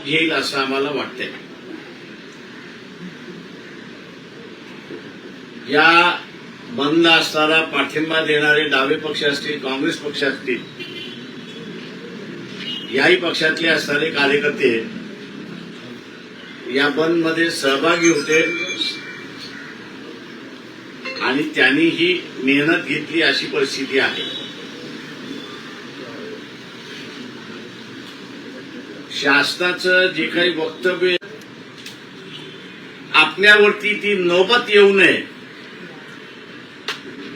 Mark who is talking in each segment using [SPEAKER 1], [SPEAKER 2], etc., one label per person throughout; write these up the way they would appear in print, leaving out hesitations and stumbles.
[SPEAKER 1] घेईल असं आम्हाला वाटतंय। या बंद असताना पाठिंबा देणारे डावे पक्ष असतील, काँग्रेस पक्ष असतील, याही पक्षातले असणारे कार्यकर्ते या बंद मध्ये सहभागी होते आणि त्यांनी ही मेहनत घेतली अशी परिस्थिती आहे। शासनाचं जे काही वक्तव्य आपल्यावरती ती नौबत येऊ नये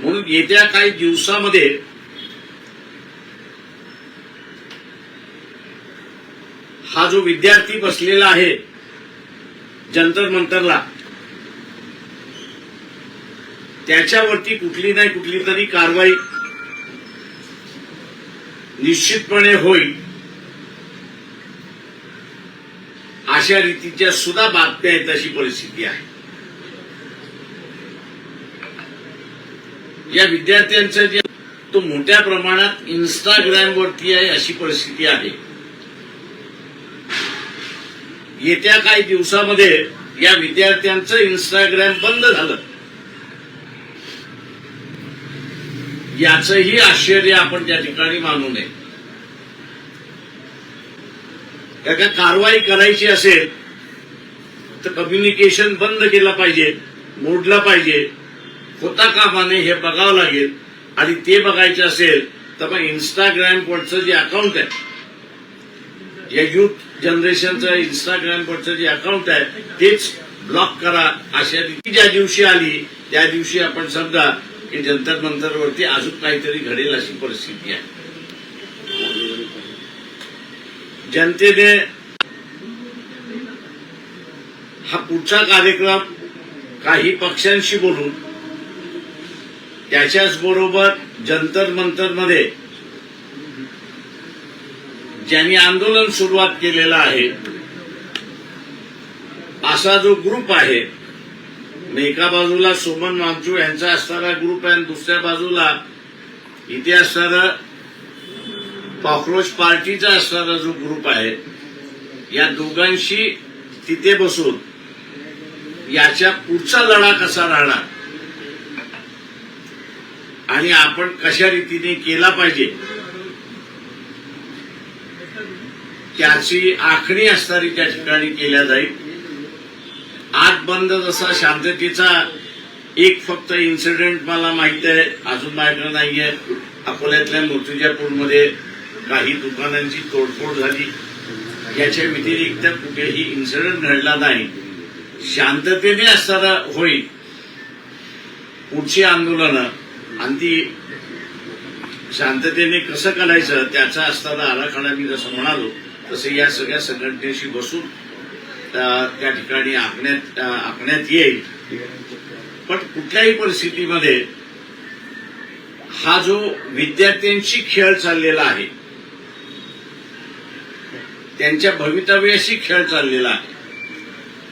[SPEAKER 1] म्हणून येत्या काही दिवसामध्ये हा जो विद्यार्थी बसलेला आहे जंतर मंतरला, त्याच्यावरती कुठली नाही कुठली तरी कारवाई निश्चितपणे होईल अशा रीतीच्या सुद्धा बातम्या आहेत। अशी परिस्थिती आहे। या विद्यार्थ्यांचं जे तो मोठ्या प्रमाणात इंस्टाग्राम वरती आहे अशी परिस्थिती आहे। येत्या काही दिवसामध्ये या विद्यार्थ्यांचं इंस्टाग्राम बंद झालं याचंही आश्चर्य आपण त्या ठिकाणी मानू नये। कारण कारवाई करायची असेल तर कम्युनिकेशन बंद केलं पाहिजे, मोडलं पाहिजे, होता कामा नये हे बघावं लागेल। आणि ते बघायचं असेल तर मग इंस्टाग्राम वरचं जे अकाउंट आहे, या युथ जनरेशनचं इंस्टाग्राम वरचं जे अकाउंट आहे तेच ब्लॉक करा। अशा रीती ज्या दिवशी आली त्या दिवशी आपण समजा की जंतर मंतरवरती अजून काहीतरी घडेल अशी परिस्थिती आहे। जनतेने हा पुढचा कार्यक्रम काही पक्षांशी बोलून त्याच्याच बरोबर जंतर मंतर मध्ये ज्यांनी आंदोलन सुरुवात केलेलं आहे असा जो ग्रुप आहे, एका बाजूला सोमन वांगचूक यांचा असणारा ग्रुप आहे आणि दुसऱ्या बाजूला इथे असणारा कॉकरोच पार्टीचा असणारा जो ग्रुप आहे, या दोघांशी तिथे बसून याच्या पुढचा लढा कसा राहणार आणि आपण कशा रीतीने केला पाहिजे त्याची आखणी असणारी त्या ठिकाणी केल्या जाईल। आत बंद जसा शांततेचा एक फक्त इन्सिडेंट मला माहित आहे, अजून माझ्याकडे नाहीये। अकोल्यातल्या मूर्तिजापूरमध्ये काही दुकानांची तोडफोड झाली, याच्या व्यतिरिक्त कुठेही इन्सिडेंट घडला नाही। शांततेने असताना होईल पुढची आंदोलनं आणि ती शांततेने कसं करायचं त्याचा असताना आराखडा मी जसं म्हणालो तसं या सगळ्या संघटनेशी बसून त्या ठिकाणी आखण्यात येईल। पण कुठल्याही परिस्थितीमध्ये हा जो विद्यार्थ्यांशी खेळ चाललेला आहे, त्यांच्या भवितव्याशी खेळ चाललेला आहे,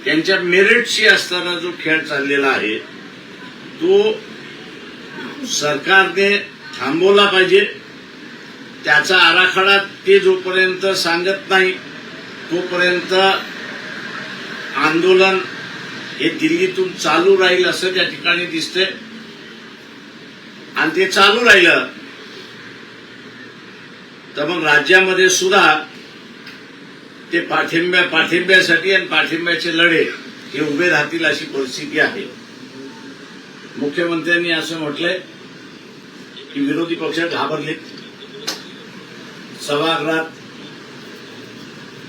[SPEAKER 1] त्यांच्या मेरिटशी असताना जो खेळ चाललेला आहे तो सरकारने थांबवला पाहिजे। त्याचा आराखडा ते जोपर्यंत सांगत नाही तोपर्यंत आंदोलन हे दिल्लीतून चालू राहील असं त्या ठिकाणी दिसतंय। आणि ते चालू राहिलं तर मग राज्यामध्ये सुद्धा ते पाठिंब्यासाठी आणि पाठिंब्याचे लढे हे उभे राहतील अशी परिस्थिती आहे। मुख्यमंत्र्यांनी असं म्हटलंय की विरोधी पक्ष घाबरलेत, सभागृहात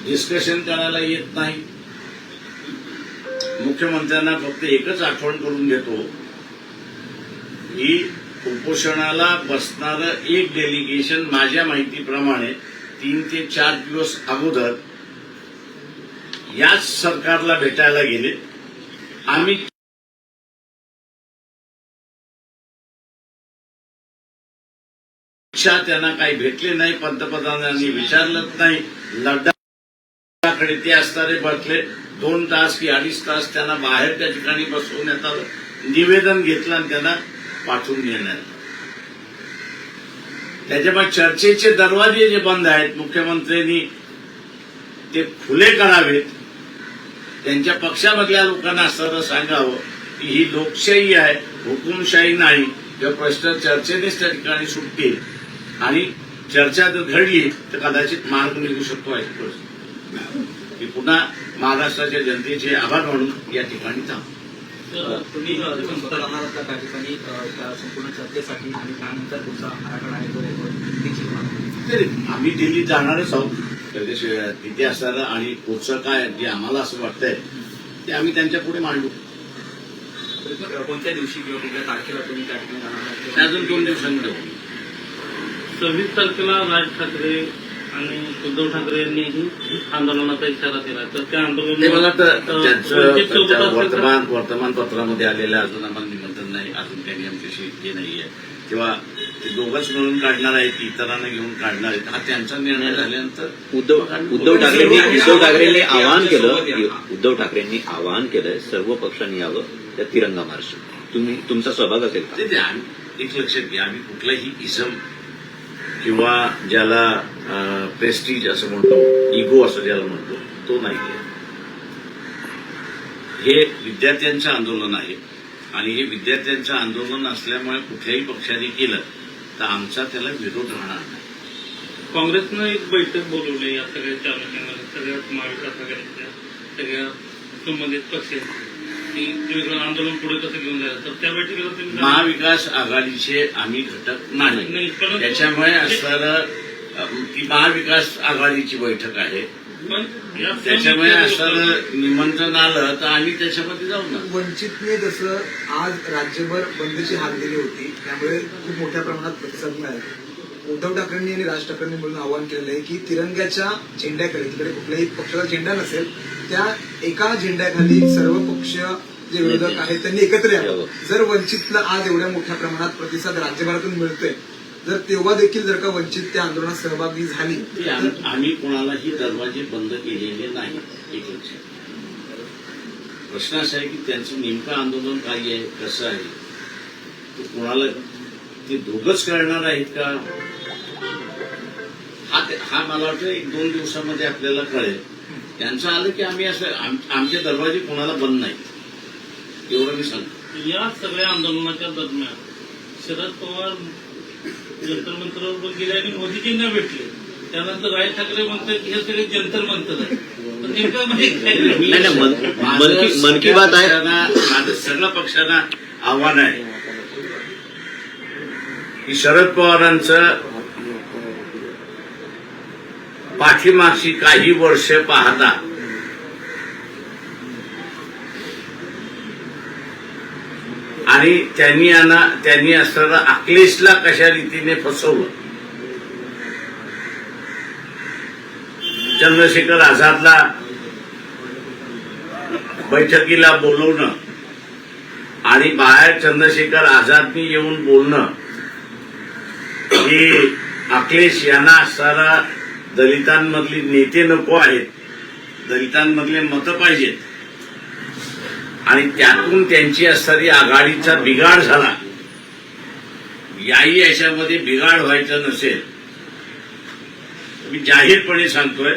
[SPEAKER 1] डिस्कशन करायला येत नाही। मुख्यमंत्र्यांना फक्त एकच आठवण करून देतो की उपोषणाला बसणारं एक डेलिगेशन माझ्या माहितीप्रमाणे 3 ते 4 दिवस अगोदर याच सरकारला भेटायला गेले। आम्ही त्यांना काही भेटले नाही, पंतप्रधानांनी विचारलं नाही। लढ्याकडे ते असणारे बसले 2 तास की 2.5 तास त्यांना बाहेर त्या ठिकाणी बसवण्यात आलं, निवेदन घेतलं आणि त्यांना पाठवून नेण्यात। त्याच्यामुळे चर्चेचे दरवाजे जे बंद आहेत, मुख्यमंत्र्यांनी ते खुले करावेत. त्यांच्या पक्षामधल्या लोकांना असताना सांगावं की ही लोकशाही आहे, हुकुमशाही नाही. किंवा प्रश्न चर्चेनेच त्या ठिकाणी सुटतील आणि चर्चा जर घडली तर कदाचित मार्ग निघू शकतो की पुन्हा महाराष्ट्राच्या जनतेचे आभार मानून या ठिकाणी थांबतो.
[SPEAKER 2] तुम्ही राहणार त्या ठिकाणी संपूर्ण चर्चेसाठी आणि त्यानंतर तुमचा आराखडा आहे तो
[SPEAKER 1] आम्ही दिल्लीत जाणारच आहोत. तिथे असणारं आणि पुढचं काय जे आम्हाला असं वाटतंय ते आम्ही त्यांच्या पुढे मांडू.
[SPEAKER 2] कोणत्या दिवशी किंवा कुठल्या तारखेला तुम्ही त्या ठिकाणी जाणार?
[SPEAKER 1] अजून 2 दिवसांनी
[SPEAKER 3] 26 तारखेला राज ठाकरे आणि उद्धव ठाकरे यांनीही आंदोलनाचा इशारा दिला. तर त्या
[SPEAKER 1] ते मला तर त्यांचं
[SPEAKER 3] आंदोलन
[SPEAKER 1] वर्तमानपत्रामध्ये आलेलं अजून आम्हाला निमंत्रण नाही. अजून त्यांनी आमच्याशी हे नाहीये किंवा ते दोघंच मिळून काढणार आहेत, इतरांना घेऊन काढणार आहेत, हा त्यांचा निर्णय झाल्यानंतर
[SPEAKER 4] उद्धव ठाकरेंनी आवाहन केलंय सर्व पक्षांनी यावं त्या तिरंगा मार्च. तुमचा सहभाग असेल का?
[SPEAKER 1] ते एक लक्षात घ्या, आम्ही कुठलाही इझम किंवा ज्याला प्रेस्टीज असं म्हणतो, इगो असं ज्याला म्हणतो, तो नाहीये. हे विद्यार्थ्यांचं आंदोलन आहे आणि हे विद्यार्थ्यांचं आंदोलन असल्यामुळे कुठल्याही पक्षाने केलं तर आमचा त्याला विरोध राहणार नाही.
[SPEAKER 3] काँग्रेसनं एक बैठक बोलवली या सगळ्याच्या अनुषंगाने, सगळ्या महाविकास आघाडीच्या सगळ्या संबंधित पक्ष की वेगळं आंदोलन पुढे कसं घेऊन जायचं. तर त्या बैठकीला तुम्ही
[SPEAKER 1] महाविकास आघाडीचे आम्ही घटक नाही. त्याच्यामुळे असणारं ती महाविकास आघाडीची बैठक आहे. त्याच्यामुळे असणारं निमंत्रण आलं तर आम्ही त्याच्यामध्ये जाऊ ना.
[SPEAKER 5] वंचितने जसं आज राज्यभर बंदची हाक दिली होती त्यामुळे खूप मोठ्या प्रमाणात प्रतिसाद मिळाला. उद्धव ठाकरेंनी आणि राज ठाकरेंनी मिळून आवाहन केलेलं आहे की तिरंग्याच्या झेंड्याखाली, तिकडे कुठल्याही पक्षाचा झेंडा नसेल, त्या एका झेंड्याखाली सर्व पक्ष जे विरोधक आहेत त्यांनी एकत्र यावं. जर वंचितला आज एवढ्या मोठ्या प्रमाणात प्रतिसाद राज्यभरातून मिळतोय, जर तेव्हा देखील जर का वंचित त्या आंदोलनात सहभागी झाली
[SPEAKER 1] तर आम्ही कोणालाही दरवाजे बंद केलेले नाही. एक लक्षात. प्रश्न असा आहे की त्यांचं नेमकं आंदोलन काय आहे, कसं आहे, ते कोणाला ते दोघंच करणार आहेत का, हा मला वाटतं 1-2 दिवसामध्ये आपल्याला कळेल. त्यांचं आलं की आम्ही असं आमचे दरवाजे कोणाला बंद नाही, एवढं मी सांगतो.
[SPEAKER 3] या सगळ्या आंदोलनाच्या दरम्यान शरद पवार जंतर मंतरवर गेले आणि मोदीजींना भेटले. त्यानंतर राज ठाकरे म्हणतात की हे सगळे जंतर मंतर आहे. नेमकं
[SPEAKER 4] मन की बात आहे.
[SPEAKER 1] माझं सगळ्या पक्षांना आव्हान आहे की शरद पवारांचं पाठीमागची काही वर्ष पाहता आणि त्यांनी असताना अखिलेशला कशा रीतीने फसवलं, चंद्रशेखर आझादला बैठकीला बोलवणं आणि बाहेर चंद्रशेखर आझादनी येऊन बोलणं की अखिलेश यांना असताना दलितांमधली नेते नको आहेत, दलितांमधले मतं पाहिजेत आणि त्यातून त्यांची असणारी आघाडीचा बिघाड झाला. याच्यामध्ये बिघाड व्हायचा नसेल मी जाहीरपणे सांगतोय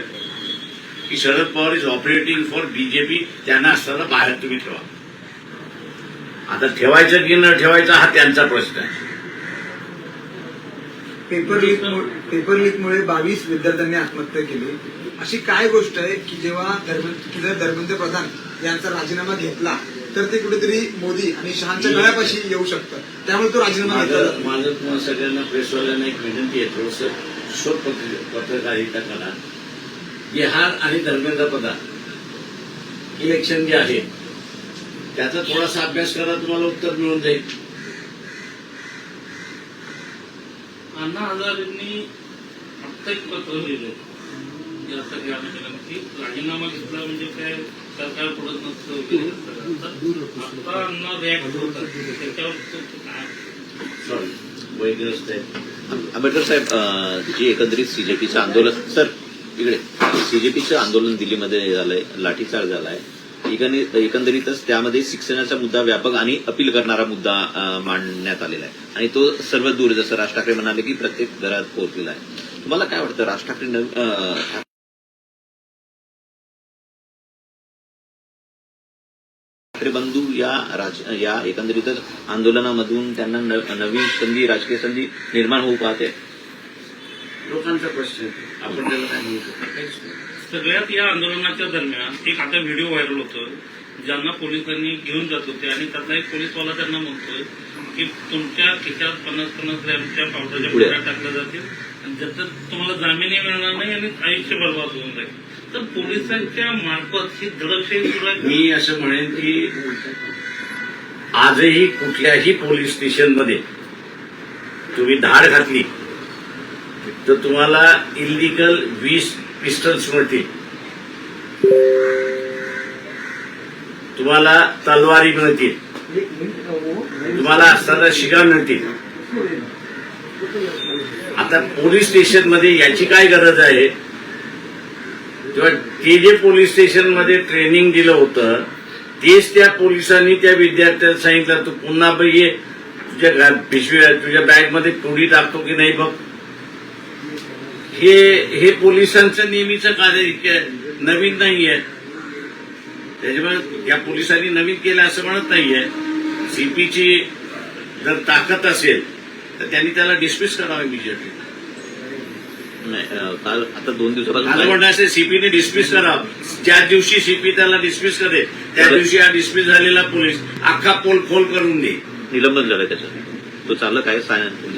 [SPEAKER 1] की Sharad Pawar is operating for BJP. त्यांना असताना बाहेर तुम्ही ठेवा. आता ठेवायचं की न ठेवायचं हा त्यांचा प्रश्न आहे.
[SPEAKER 5] पेपर लीकमुळे 22 विद्यार्थ्यांनी आत्महत्या केली. अशी काय गोष्ट आहे की जेव्हा जर धर्मेंद्र प्रधान यांचा राजीनामा घेतला तर ते कुठेतरी मोदी आणि शहांच्या गळ्यापाशी येऊ शकतं, त्यामुळे तो राजीनामा घेतला.
[SPEAKER 1] माझं तुम्हाला सगळ्यांना प्रेसवाल्यांना एक विनंती आहे, थोडंसं पत्रकारिता करा. बिहार आणि धर्मेंद्र प्रधान इलेक्शन जे आहे त्याचा थोडासा अभ्यास करा, तुम्हाला उत्तर मिळून जाईल.
[SPEAKER 3] अण्णा हजारेंनी आत्ता एक पत्र लिहिलं या सगळ्या आंदोलनाची. राजीनामा घेतला म्हणजे काय सरकार पडत नसतं. आता अण्णा रिॲक्ट होतात त्याच्यावर
[SPEAKER 1] सॉरी वैग्रस्त आहे.
[SPEAKER 4] आंबेडकर साहेब, जे एकंदरीत सीजेपीचं आंदोलन, सर इकडे सीजेपीचं आंदोलन दिल्लीमध्ये झालंय, लाठीचार्ज झालाय, एकंदरीतच त्यामध्ये शिक्षणाचा मुद्दा व्यापक आणि अपील करणारा मुद्दा मांडण्यात आलेला आहे आणि तो सर्व दूर, जसं राज ठाकरे म्हणाले की प्रत्येक घरात पोहोचलेला आहे. तुम्हाला काय वाटतं, राज ठाकरे ठाकरे बंधू या एकंदरीतच आंदोलनामधून त्यांना नवीन संधी, राजकीय संधी निर्माण होऊ पाहते.
[SPEAKER 1] लोकांचा प्रश्न आहे. आपण त्याला काय म्हणू शकतो? काहीच नाही.
[SPEAKER 3] सगळ्यात या आंदोलनाच्या दरम्यान एक आता व्हिडिओ व्हायरल होतं, ज्यांना पोलिसांनी घेऊन जात होते आणि त्यातला एक पोलीसवाला त्यांना म्हणतोय की तुमच्या खिशात 50-50 ग्रॅमच्या पावडरच्या
[SPEAKER 4] पुढे.
[SPEAKER 3] पुड्या टाकल्या जातील आणि ज्याचं तुम्हाला जामीनही मिळणार नाही आणि आयुष्य बर्बाद होऊन जाईल. तर पोलिसांच्या मार्फत ही दडपशाही सुरू आहे.
[SPEAKER 1] मी असं म्हणेन की आजही कुठल्याही पोलीस स्टेशनमध्ये तुम्ही धाड घातली तर तुम्हाला इलिगल 20 पिस्टल्स मिळतील, तुम्हाला तलवारी मिळतील, तुम्हाला असताना शिगा मिळतील. आता पोलीस स्टेशनमध्ये याची काय गरज आहे? तेव्हा ते जे पोलीस स्टेशनमध्ये ट्रेनिंग दिलं होतं तेच त्या पोलिसांनी त्या विद्यार्थ्याला सांगितलं तू पुन्हा ये तुझ्या पिशव्या तुझ्या बॅगमध्ये पुडी टाकतो की नाही बघ. हे पोलिसांचं नेहमीचं कार्य इतकं नवीन नाहीये. त्याच्यामुळे या पोलिसांनी नवीन केलं असं म्हणत नाहीये. सीपीची जर ताकद असेल तर त्यांनी त्याला डिस्मिस करावं इमिजिएटली.
[SPEAKER 4] नाही, काल आता 2 दिवसापासून
[SPEAKER 1] मला म्हणणं असेल सीपीने डिस्मिस करावं. ज्या दिवशी सीपी त्याला डिस्मिस करे त्या दिवशी हा डिस्मिस झालेला पोलीस अख्खा पोल खोल करून दे.
[SPEAKER 4] निलंबन झालं त्याच्यात. तो चालक आहे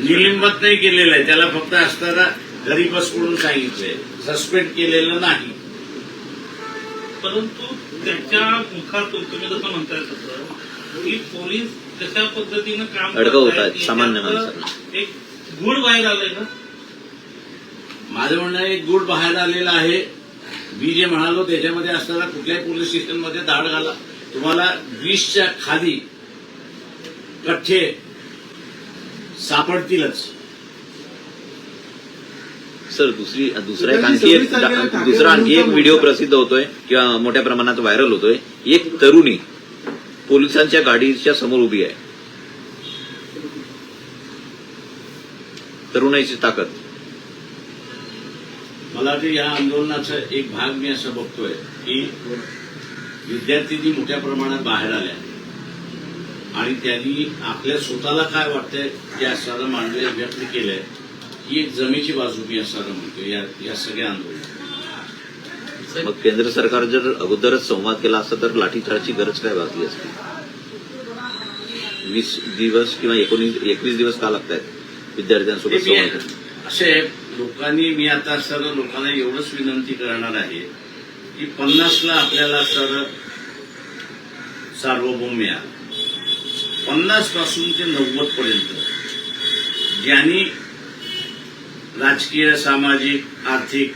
[SPEAKER 1] निलंबित नाही केलेलं आहे, त्याला फक्त असताना घरी बस म्हणून सांगितलंय, सस्पेंड केलेलं नाही.
[SPEAKER 3] परंतु त्याच्या मुखातून तुम्ही जसं म्हणताय तसं की पोलीस कशा पद्धतीनं काम
[SPEAKER 4] अडकवत
[SPEAKER 3] करतायत,
[SPEAKER 4] आहेत सामान्य
[SPEAKER 3] याच्यातलं
[SPEAKER 4] माणसाला.
[SPEAKER 3] एक गुढ बाहेर आलंय का?
[SPEAKER 1] माझं म्हणणं एक गुड बाहेर आलेला आहे. मी जे म्हणालो त्याच्यामध्ये असताना कुठल्याही पोलीस स्टेशनमध्ये धाड घाला, तुम्हाला 20च्या खाली कठ्ठे सापडतीलच.
[SPEAKER 4] सर दुसरा आणखी एक व्हिडिओ प्रसिद्ध होतोय किंवा मोठ्या प्रमाणात व्हायरल होतोय. एक तरुणी पोलिसांच्या गाडीच्या समोर उभी आहे. तरुणाईची ताकद.
[SPEAKER 1] मला वाटतं या आंदोलनाचा एक भाग मी असं बघतोय की विद्यार्थ्यांनी मोठ्या प्रमाणात बाहेर आल्या आणि त्यांनी आपल्या स्वतःला काय वाटतंय ते असताना मांडले व्यक्त केलंय. ही एक जमेची बाजू मी असताना म्हणतो या सगळ्या आंदोलनात.
[SPEAKER 4] मग केंद्र सरकार जर अगोदरच संवाद केला असता तर लाठीचार्जची गरज काय भासली असती? 20 दिवस किंवा 21 दिवस का लागत आहेत विद्यार्थ्यांसोबत संवाद करायला?
[SPEAKER 1] असे लोकांनी मी आता असताना लोकांना एवढंच विनंती करणार आहे की 50ला आपल्याला सर सार्वभौम मिळालं. 50 पासून ते 90 पर्यंत ज्यांनी राजकीय, सामाजिक, आर्थिक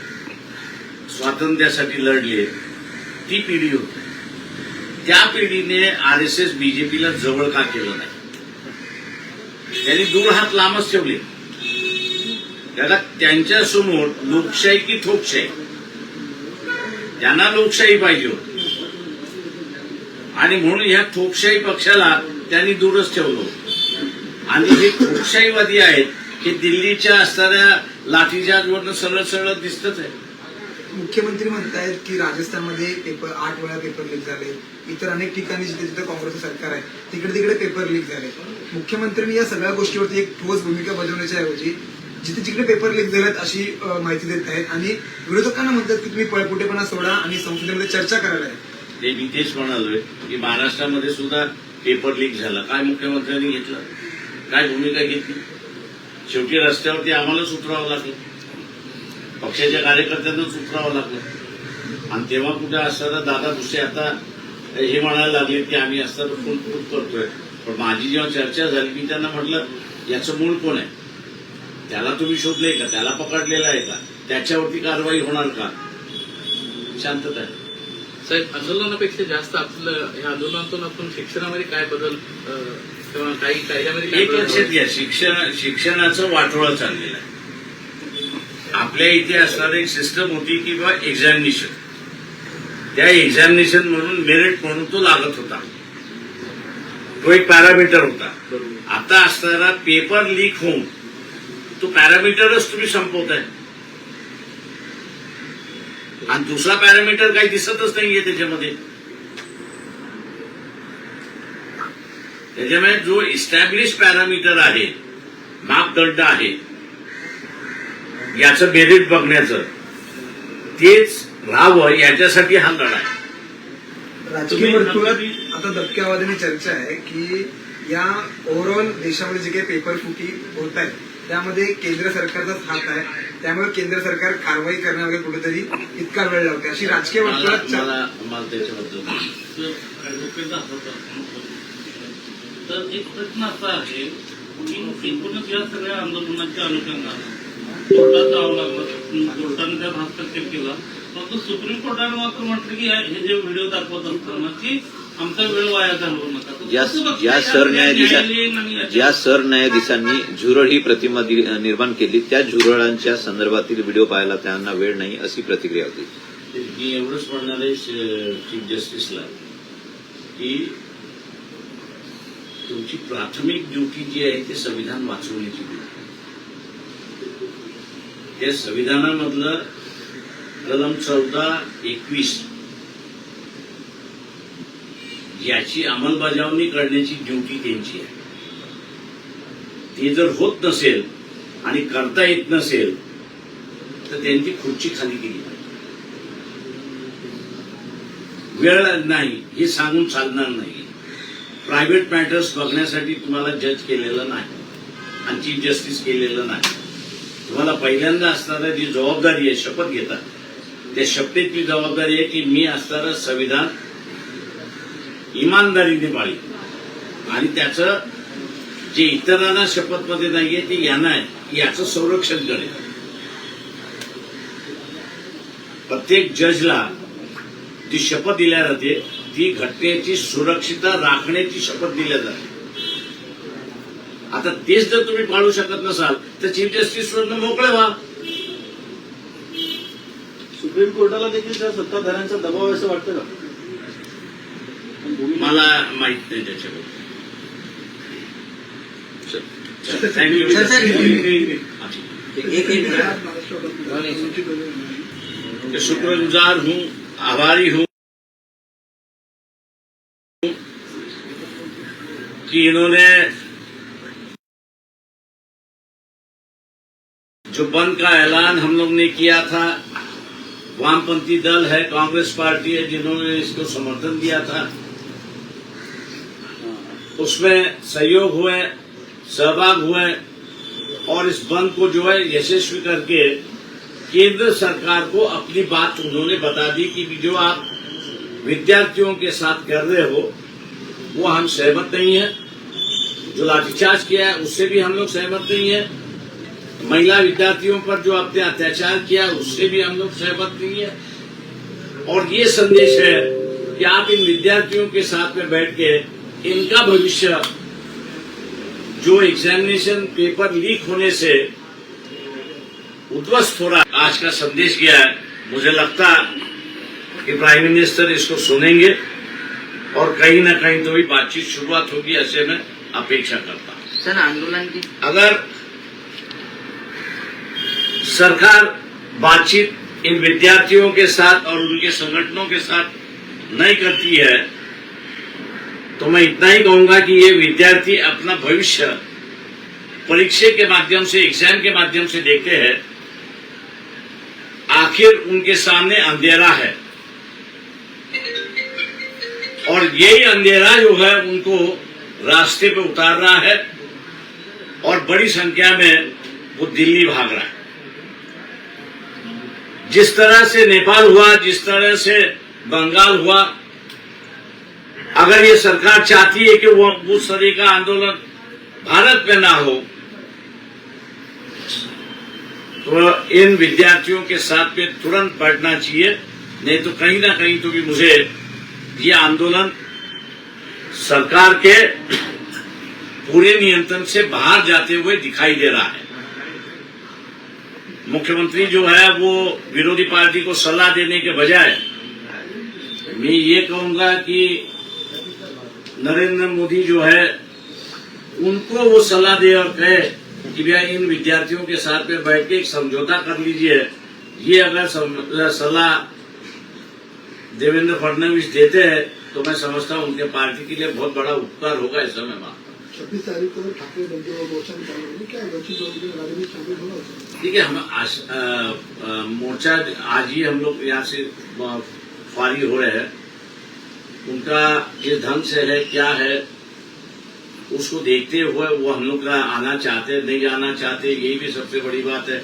[SPEAKER 1] स्वातंत्र्यासाठी लढले ती पिढी होती. त्या पिढीने आरएसएस बीजेपीला जवळ का केलं नाही? त्यांनी दूर हात लांबच ठेवले. त्याला त्यांच्यासमोर लोकशाही की ठोकशाही, त्यांना लोकशाही पाहिजे होती आणि म्हणून ह्या ठोकशाही पक्षाला त्यांनी दूरच ठेवलं. आणि हे ठोकशाहीवादी आहेत हे दिल्लीच्या असणाऱ्या लाठीचार्जवरनं सरळ सरळ दिसतच आहे.
[SPEAKER 5] मुख्यमंत्री म्हणतायत की राजस्थानमध्ये 8 वेळा पेपर लीक झाले, इतर अनेक ठिकाणी जिथे जिथे काँग्रेसचं सरकार आहे तिकडे पेपर लीक झाले. मुख्यमंत्र्यांनी या सगळ्या गोष्टीवरती एक ठोस भूमिका बजावण्याच्या ऐवजी जिथे जिकडे पेपर लीक झालेत अशी माहिती देत आहेत आणि विरोधकांना म्हणतात की तुम्ही पळपुटेपणा सोडा आणि संसदेमध्ये चर्चा करायला आहे.
[SPEAKER 1] ते मी तेच म्हणालोय की महाराष्ट्रामध्ये सुद्धा पेपर लीक झाला. काय मुख्यमंत्र्यांनी घेतलं? काय भूमिका घेतली? शेवटी रस्त्यावरती आम्हालाच उतरावं लागलं, पक्षाच्या कार्यकर्त्यांनाच उतरावं लागलं. आणि तेव्हा कुठे असताना दादा भुसे आता हे म्हणायला लागले की आम्ही असताना फोन करतोय. पण माझी जेव्हा चर्चा झाली मी त्यांना म्हटलं याचं मूळ कोण आहे? त्याला तुम्ही शोधलंय का? त्याला पकडलेला आहे का? त्याच्यावरती कारवाई होणार का? शांतता आहे.
[SPEAKER 6] साहेब, आंदोलनापेक्षा जास्त आपलं या आंदोलनातून आपण शिक्षणामध्ये काय बदल किंवा काही कायद्यामध्ये काय
[SPEAKER 1] एक
[SPEAKER 6] बदल
[SPEAKER 1] लक्षात घ्या, शिक्षणाचं वाटोळं चाललेलं आहे. आपल्या इथे असणारी एक सिस्टम होती की बाबा एक्झामिनेशन, त्या एक्झामिनेशन म्हणून मेरिट म्हणून तो लागत होता, तो एक पॅरामीटर होता. आता असणारा पेपर लीक होऊन तो पॅरामीटरच तुम्ही संपवताय आणि दुसरा पॅरामीटर काही दिसतच नाहीये त्याच्यामध्ये. त्याच्यामुळे जो इस्टॅब्लिश पॅरामीटर आहे, मापदंड आहे याचं मेरिट बघण्याचं, तेच राहावं याच्यासाठी हा लढा आहे.
[SPEAKER 5] राजकीय वर्तुळात आता दबक्यावादाने चर्चा आहे की या ओव्हरऑल देशामध्ये जे काही पेपर फुटी होत आहे त्यामध्ये केंद्र सरकारचाच हात आहे, त्यामुळे केंद्र सरकार कारवाई करण्यामध्ये कुठेतरी इतका वेळ लावते, अशी राजकीय वर्तुळात
[SPEAKER 1] मला त्याच्याबद्दल
[SPEAKER 3] तर ऍडव्होकेट दाखवतात. तर एक प्रश्न असा आहे की एकूणच या सगळ्या आंदोलनाच्या अनुषंगाने कोर्टात जावं लागलं, कोर्टाने त्यात हस्तक्षेप केला, परंतु सुप्रीम कोर्टाने मात्र म्हटलं की हे जे व्हिडिओ दाखवत असताना की आमचा वेळ वाया घालवू नका.
[SPEAKER 4] ज्या सरन्यायाधीशांनी झुरळ ही प्रतिमा निर्माण केली त्या झुरळांच्या संदर्भातील व्हिडिओ पाहायला त्यांना वेळ नाही, अशी प्रतिक्रिया होती.
[SPEAKER 1] मी एवढंच म्हणणार आहे चीफ जस्टिसला की तुमची प्राथमिक ड्युटी जी आहे ते संविधान वाचवण्याची ड्युटी. त्या संविधानामधलं कलम 14-21 याची अंमलबजावणी करण्याची ड्युटी त्यांची आहे. ते जर होत नसेल आणि करता येत नसेल तर त्यांची खुर्ची खाली केली पाहिजे. वेळ नाही हे सांगून चालणार नाही. प्रायव्हेट मॅटर्स बघण्यासाठी तुम्हाला जज केलेलं नाही आणि चीफ जस्टिस केलेलं नाही. तुम्हाला पहिल्यांदा असणारी जी जबाबदारी आहे, शपथ घेतात, त्या शपथेतली जबाबदारी आहे की मी असणारं संविधान इमानदारीने पाळी आणि त्याचं जे इतरांना शपथमध्ये नाहीये ते यांना आहे याचं संरक्षण करेल. प्रत्येक जजला जी शपथ दिल्या जाते ती घटनेची सुरक्षितता राखण्याची शपथ दिल्या जाते. आता तेच जर तुम्ही पाळू शकत नसाल तर चीफ जस्टिसवरनं मोकळे व्हा.
[SPEAKER 2] सुप्रीम कोर्टाला देखील त्या सत्ताधाऱ्यांचा दबाव असं वाटतं का?
[SPEAKER 1] मला माहित नाही त्याच्याबद्दल. थँक्यू. शुक्रगुजार हूं, आभारी हूं कि इन्होंने जो बंद का ऐलान हम लोग ने किया था, वामपंथी दल है, कांग्रेस पार्टी है जिन्होंने इसको समर्थन दिया था, उसमें सहयोग हुए, सहभाग हुए और इस बंद को जो है यशस्वी करके केंद्र सरकार को अपनी बात उन्होंने बता दी कि जो आप विद्यार्थियों के साथ कर रहे हो वो हम सहमत नहीं है. जो लाठीचार्ज किया है उससे भी हम लोग सहमत नहीं है. महिला विद्यार्थियों पर जो आपने अत्याचार किया उससे भी हम लोग सहमत नहीं है. और ये संदेश है कि आप इन विद्यार्थियों के साथ में बैठ के इनका भविष्य जो एग्जामिनेशन पेपर लीक होने से उद्ध्वस्त हो रहा है, आज का संदेश गया है. मुझे लगता कि प्राइम मिनिस्टर इसको सुनेंगे और कहीं ना कहीं तो भी बातचीत शुरुआत होगी, ऐसे में अपेक्षा करता हूं.
[SPEAKER 6] सर आंदोलन की
[SPEAKER 1] अगर सरकार बातचीत इन विद्यार्थियों के साथ और उनके संगठनों के साथ नहीं करती है तो मैं इतना ही कहूंगा कि ये विद्यार्थी अपना भविष्य परीक्षा के माध्यम से, एग्जाम के माध्यम से देखते हैं. आखिर उनके सामने अंधेरा है और यही अंधेरा जो है उनको रास्ते पे उतार रहा है और बड़ी संख्या में वो दिल्ली भाग रहा है. जिस तरह से नेपाल हुआ, जिस तरह से बंगाल हुआ, अगर ये सरकार चाहती है कि वो उस तरह का आंदोलन भारत में ना हो तो इन विद्यार्थियों के साथ में तुरंत बैठना चाहिए. नहीं तो कहीं ना कहीं तो भी मुझे ये आंदोलन सरकार के पूरे नियंत्रण से बाहर जाते हुए दिखाई दे रहा है. मुख्यमंत्री जो है वो विरोधी पार्टी को सलाह देने के बजाय मैं ये कहूंगा कि नरेंद्र मोदी जो है उनको वो सलाह दे और कहे कि भैया इन विद्यार्थियों के साथ में बैठ के एक समझौता कर लीजिए. ये अगर सलाह देवेंद्र फडणवीस देते हैं तो मैं समझता हूँ उनके पार्टी के लिए बहुत बड़ा उपकार होगा, ऐसा मैं मानता हूँ।
[SPEAKER 7] 26 तारीख को ठाकरे बंधु और मोर्चा निकालने होगी, क्या वंचित बहुजन आघाड़ी में शामिल होना चाहिए?
[SPEAKER 1] ठीक है, मोर्चा आज ही हम लोग यहाँ से फारिग हो रहे हैं। उनका किस ढंग से है, क्या है, उसको देखते हुए वो हम लोग का आना चाहते नहीं आना चाहते, यही भी सबसे बड़ी बात है।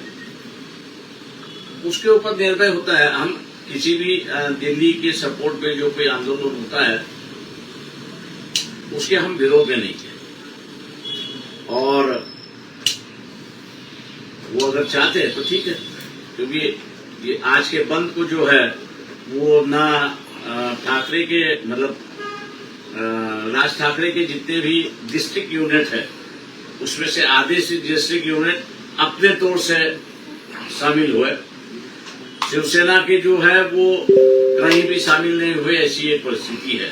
[SPEAKER 1] उसके ऊपर निर्भर होता है। हम किसी भी दिल्ली के सपोर्ट में जो कोई आंदोलन होता है उसके हम विरोध में नहीं है, और वो अगर चाहते हैं तो ठीक है, क्योंकि ये आज के बंद को जो है वो ना ठाकरे के मतलब राज ठाकरे के जितने भी डिस्ट्रिक्ट यूनिट है उसमें से आधे से डिस्ट्रिक्ट यूनिट अपने तौर से शामिल हुए। शिवसेना के जो है वो कहीं भी शामिल नहीं हुए, ऐसी एक परिस्थिति है।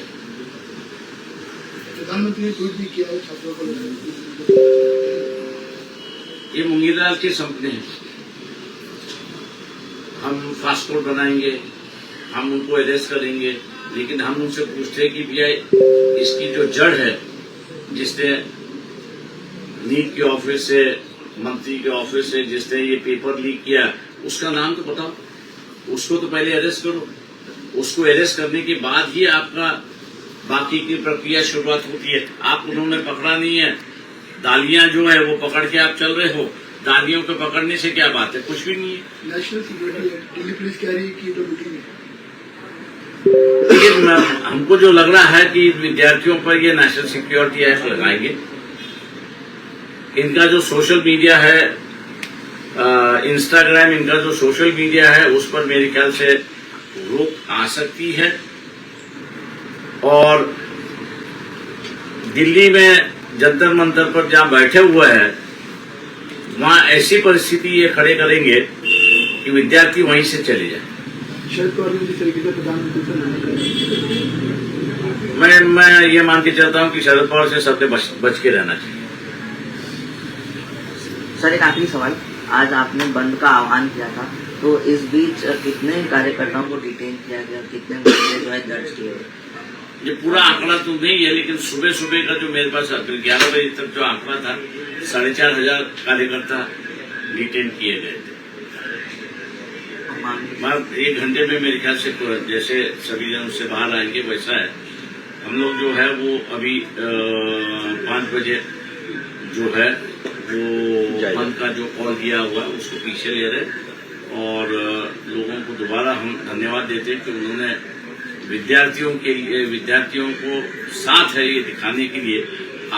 [SPEAKER 7] प्रधानमंत्री ने ट्वीट भी किया है छात्रों को लेकर।
[SPEAKER 1] ये मुंगीलाल के सपने हैं। हम फास्ट कोड बनाएंगे, हम उनको अरेस्ट करेंगे, लेकिन हम उनसे पूछते हैं कि भैया इसकी जो जड़ है, जिसने नीट के ऑफिस से, मंत्री के ऑफिस से जिसने ये पेपर लीक किया, उसका नाम तो बताओ, उसको तो पहले अरेस्ट करो। उसको अरेस्ट करने के बाद ही आपका बाकी की प्रक्रिया शुरुआत होती है। आप उन्होंने पकड़ा नहीं है, दालियां जो है वो पकड़ के आप चल रहे हो। दालियों को पकड़ने से क्या बात है, कुछ भी नहीं है।
[SPEAKER 7] National security act Delhi police कह रही है कि तो मीटिंग है।
[SPEAKER 1] लेकिन हमको जो लग रहा है कि विद्यार्थियों पर ये नेशनल सिक्योरिटी एक्ट लगाएंगे। इनका जो सोशल मीडिया है, इंस्टाग्राम, इनका जो सोशल मीडिया है उस पर मेरे ख्याल से रोक आ सकती है। और दिल्ली में जंतर मंतर पर जहां बैठे हुए हैं वहां ऐसी परिस्थिति ये खड़े करेंगे कि विद्यार्थी वहीं से चले जाए।
[SPEAKER 7] शरद पवार ने जिस तरीके से प्रधानमंत्री से नारा
[SPEAKER 1] मैं ये मान के चलता हूं कि शरद पवार से सबने बच के रहना चाहिए।
[SPEAKER 8] सर, एक आखिरी सवाल, आज आपने बंद का आह्वान किया था, तो इस बीच कितने कार्यकर्ताओं को डिटेन किया गया, कितने मामले जो है दर्ज किए गए?
[SPEAKER 1] ये पूरा आंकड़ा तो नहीं है, लेकिन सुबह सुबह का जो मेरे पास 11 बजे तक जो आंकड़ा था, 4,500 कार्यकर्ता डिटेन किए गए थे।
[SPEAKER 8] मामले
[SPEAKER 1] 1 घंटे में मेरे ख्याल से जैसे सभी जन उससे बाहर आएंगे वैसा है। हम लोग जो है वो अभी 5 बजे जो है वो बंद का जो कॉल दिया हुआ है उसको पीछे ले रहे, और लोगों को दोबारा हम धन्यवाद देते हैं कि उन्होंने विद्यार्थियों को साथ है ये दिखाने के लिए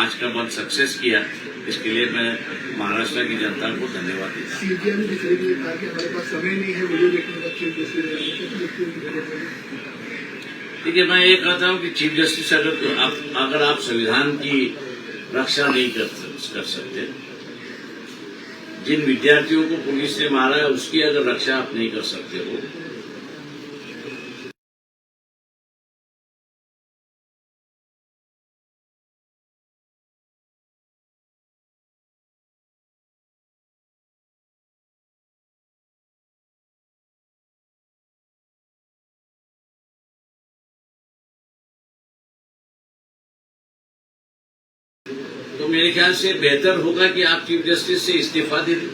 [SPEAKER 1] आज का बंद सक्सेस किया। इसके लिए मैं महाराष्ट्र की जनता को धन्यवाद देता हूँ।
[SPEAKER 7] सीबीआई ने जिस तरीके से कहा कि हमारे पास समय नहीं है वीडियो देखने का, चीफ जस्टिस
[SPEAKER 1] देखिए, मैं ये कहता हूँ कि चीफ जस्टिस अगर आप संविधान की रक्षा नहीं कर सकते, जिन विद्यार्थियों को पुलिस ने मारा है उसकी अगर रक्षा आप नहीं कर सकते हो, तो मेरे ख्याल से बेहतर होगा कि आप चीफ जस्टिस से इस्तीफा दे दें।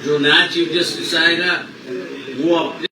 [SPEAKER 1] जो नया चीफ जस्टिस आएगा वो अपने